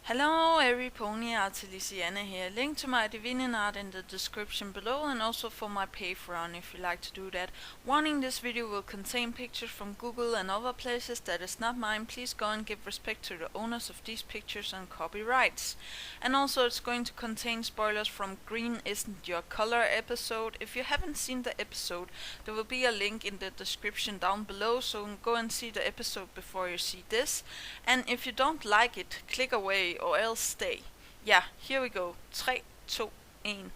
Hello, every pony Artilisiana here. Link to my Divinian art in the description below and also for my Patreon if you like to do that. Warning: this video will contain pictures from Google and other places that is not mine. Please go and give respect to the owners of these pictures and copyrights. And also it's going to contain spoilers from Green Isn't Your Color episode. If you haven't seen the episode, there will be a link in the description down below, so go and see the episode before you see this. And if you don't like it, click away or else stay. Yeah, here we go. 3, 2, 1.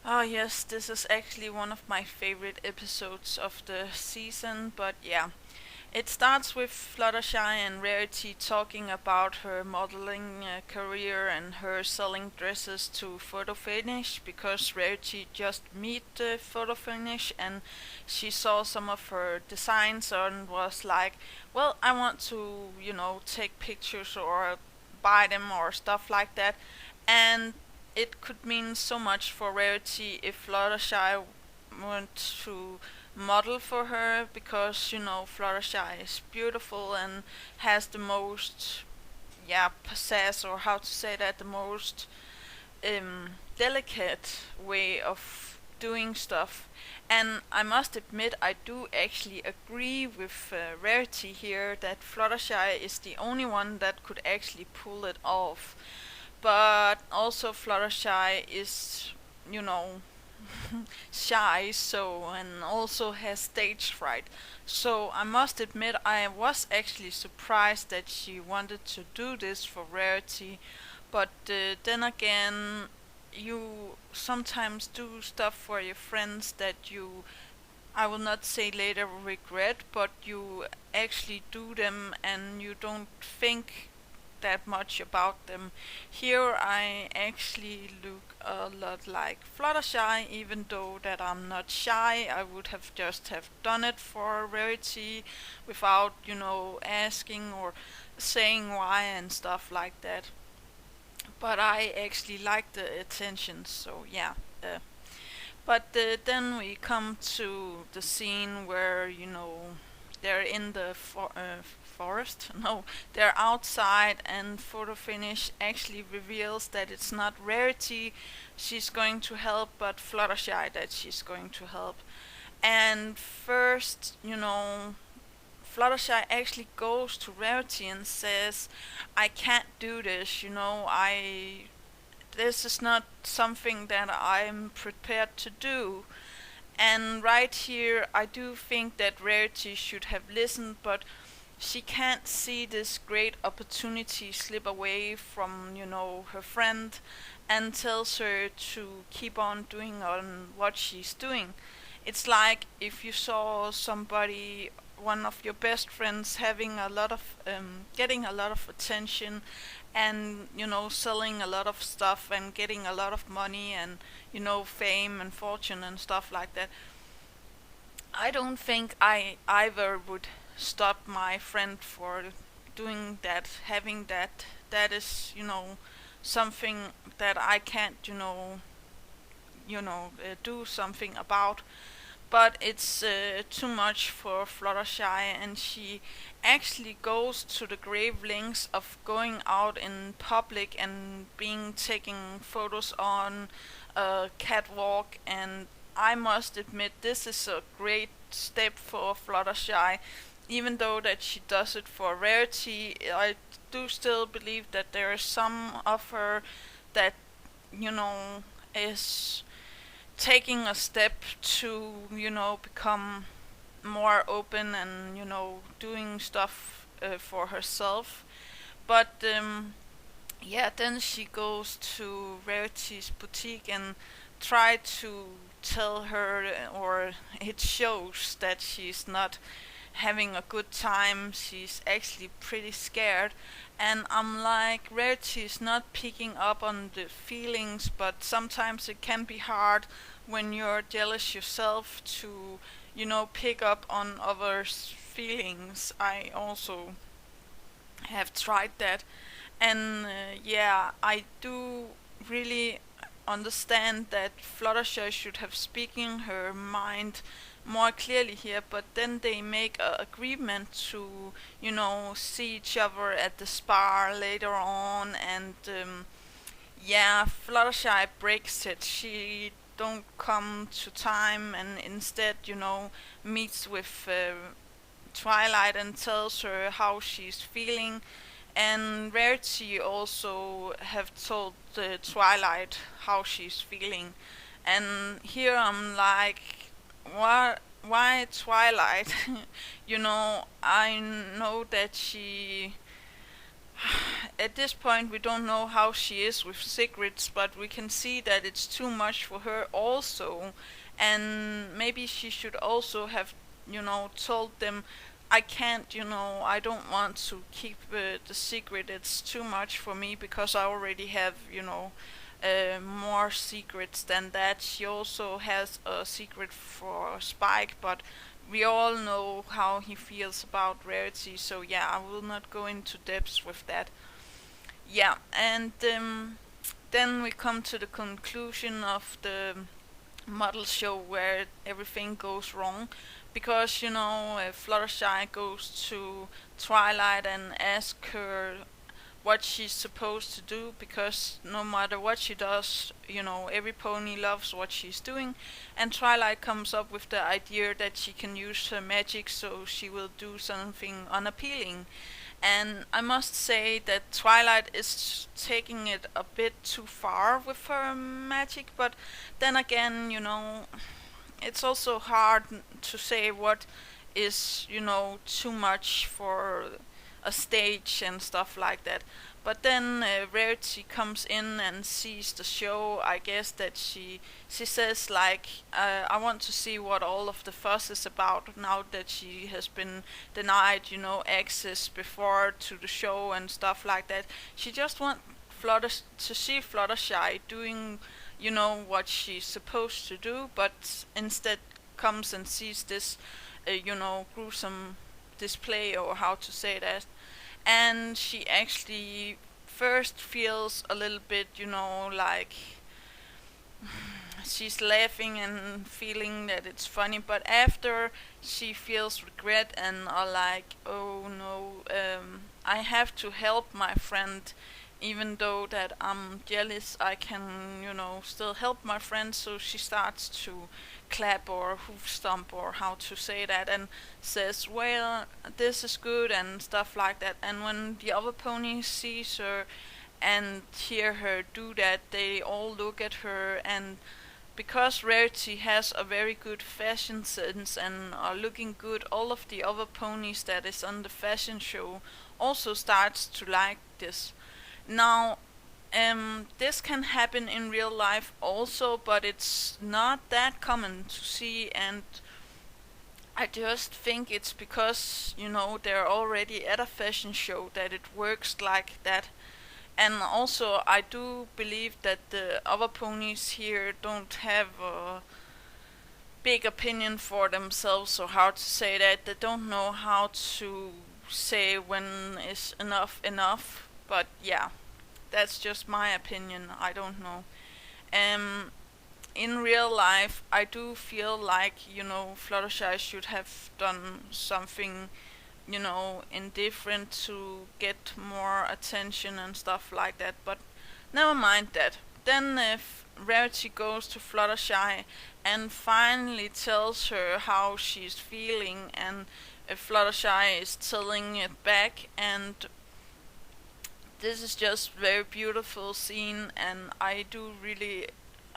Oh yes, this is actually one of my favorite episodes of the season, but yeah. It starts with Fluttershy and Rarity talking about her modeling career and her selling dresses to Photo Finish because Rarity just met Photo Finish and she saw some of her designs and was like, well, I want to, take pictures or buy them or stuff like that. And it could mean so much for Rarity if Fluttershy went to model for her because Fluttershy is beautiful and has the most pizzazz, or how to say that, the most delicate way of doing stuff. And I must admit, I do actually agree with Rarity here that Fluttershy is the only one that could actually pull it off. But also Fluttershy is, you know, shy, so, and also has stage fright. So I must admit I was actually surprised that she wanted to do this for Rarity, but then again, you sometimes do stuff for your friends that you, I will not say later regret, but you actually do them and you don't think that much about them. Here I actually look a lot like Fluttershy, even though that I'm not shy. I would have just have done it for Rarity without, asking or saying why and stuff like that. But I actually like the attention, so yeah. But then we come to the scene where, they're in the forest. No, they're outside, and Photo Finish actually reveals that it's not Rarity she's going to help, but Fluttershy that she's going to help. And first, Fluttershy actually goes to Rarity and says, I can't do this, this is not something that I'm prepared to do. And right here, I do think that Rarity should have listened, but she can't see this great opportunity slip away from, her friend, and tells her to keep on doing on what she's doing. It's like if you saw somebody, one of your best friends, having a lot of, getting a lot of attention, and selling a lot of stuff and getting a lot of money and fame and fortune and stuff like that. I don't think I either would stop my friend for doing that, having that. That is, something that I can't, do something about. But it's too much for Fluttershy, and she actually goes to the grave lengths of going out in public and being taking photos on a catwalk. And I must admit, this is a great step for Fluttershy. Even though that she does it for Rarity, I do still believe that there is some of her that is taking a step to become more open and doing stuff for herself. But yeah, then she goes to Rarity's boutique and try to tell her, or it shows that she's not having a good time. She's actually pretty scared, and I'm like, Rarity is not picking up on the feelings, but sometimes it can be hard when you're jealous yourself to pick up on others' feelings. I also have tried that, and yeah, I do really understand that Fluttershy should have speaking her mind more clearly here, but then they make a agreement to, see each other at the spa later on, and yeah, Fluttershy breaks it. She don't come to time, and instead, meets with Twilight and tells her how she's feeling. And Rarity also have told Twilight how she's feeling. And here I'm like, what? Why Twilight? I know that she. At this point, we don't know how she is with secrets, but we can see that it's too much for her also. And maybe she should also have, told them, I can't, I don't want to keep the secret. It's too much for me because I already have, more secrets than that. She also has a secret for Spike, but we all know how he feels about Rarity, so yeah, I will not go into depths with that. Yeah, and then we come to the conclusion of the model show where everything goes wrong because Fluttershy goes to Twilight and asks her what she's supposed to do, because no matter what she does, every pony loves what she's doing. And Twilight comes up with the idea that she can use her magic, so she will do something unappealing. And I must say that Twilight is taking it a bit too far with her magic, but then again, it's also hard to say what is, too much for a stage and stuff like that. But then Rarity comes in and sees the show. I guess that she says like, I want to see what all of the fuss is about now that she has been denied, access before to the show and stuff like that. She just wants to see Fluttershy doing, what she's supposed to do, but instead comes and sees this, gruesome display, or how to say that. And she actually first feels a little bit, like she's laughing and feeling that it's funny, but after she feels regret and are like, oh no, I have to help my friend. Even though that I'm jealous, I can, still help my friend. So she starts to clap or hoof stomp, or how to say that, and says, well, this is good and stuff like that. And when the other ponies sees her and hear her do that, they all look at her, and because Rarity has a very good fashion sense and are looking good, all of the other ponies that is on the fashion show also starts to like this. Now, this can happen in real life also, but it's not that common to see, and I just think it's because, they're already at a fashion show that it works like that. And also, I do believe that the other ponies here don't have a big opinion for themselves, or how to say that. They don't know how to say when is enough. But yeah, that's just my opinion. I don't know. Um, in real life, I do feel like Fluttershy should have done something, indifferent to get more attention and stuff like that. But never mind that. Then if Rarity goes to Fluttershy and finally tells her how she's feeling, and Fluttershy is telling it back, and this is just very beautiful scene, and I do really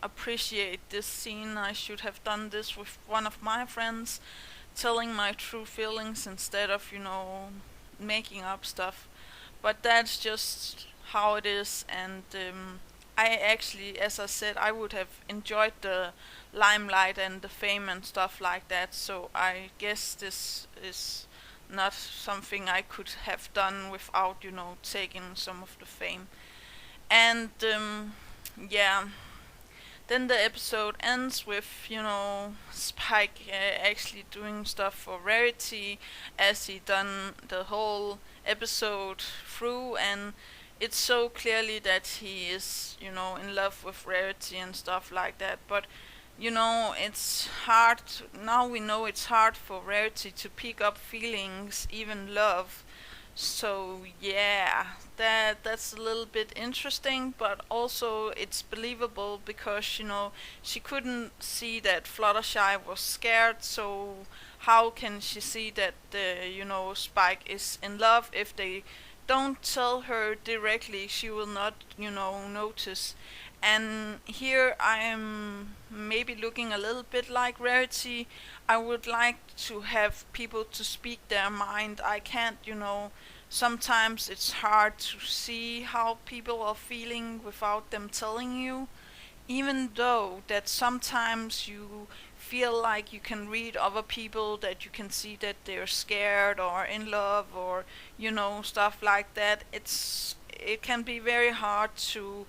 appreciate this scene. I should have done this with one of my friends, telling my true feelings instead of, making up stuff. But that's just how it is, and I actually, as I said, I would have enjoyed the limelight and the fame and stuff like that, so I guess this is not something I could have done without, taking some of the fame. And yeah, then the episode ends with, Spike actually doing stuff for Rarity, as he done the whole episode through, and it's so clearly that he is, in love with Rarity and stuff like that. But it's hard. Now we know it's hard for Rarity to pick up feelings, even love. So yeah, that's a little bit interesting, but also it's believable because she couldn't see that Fluttershy was scared. So how can she see that Spike is in love if they don't tell her directly? She will not notice. And here I am maybe looking a little bit like Rarity. I would like to have people to speak their mind. I can't, sometimes it's hard to see how people are feeling without them telling you. Even though that sometimes you feel like you can read other people, that you can see that they're scared or in love or stuff like that. It can be very hard to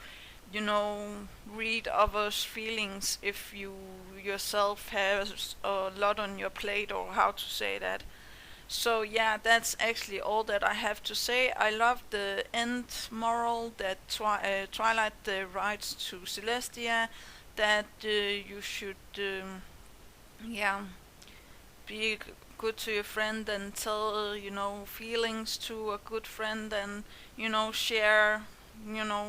you know read others' feelings if you yourself have a lot on your plate, or how to say that. So yeah, that's actually all that I have to say. I love the end moral that Twilight writes to Celestia, that you should yeah be good to your friend and tell feelings to a good friend, and share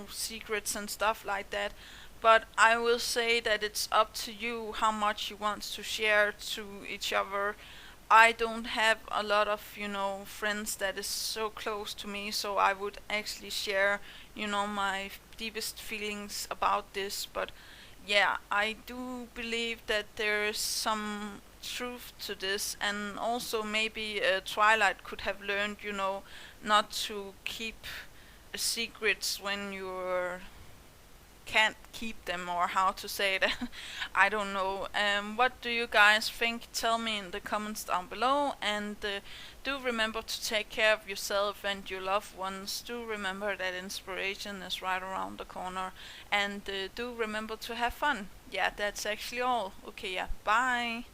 secrets and stuff like that. But I will say that it's up to you how much you want to share to each other. I don't have a lot of friends that is so close to me, so I would actually share my deepest feelings about this. But yeah, I do believe that there is some truth to this, and also maybe Twilight could have learned, not to keep secrets when you're can't keep them, or how to say that. I don't know. What do you guys think? Tell me in the comments down below, and do remember to take care of yourself and your loved ones. Do remember that inspiration is right around the corner, and do remember to have fun. Yeah, that's actually all. Okay, yeah, bye.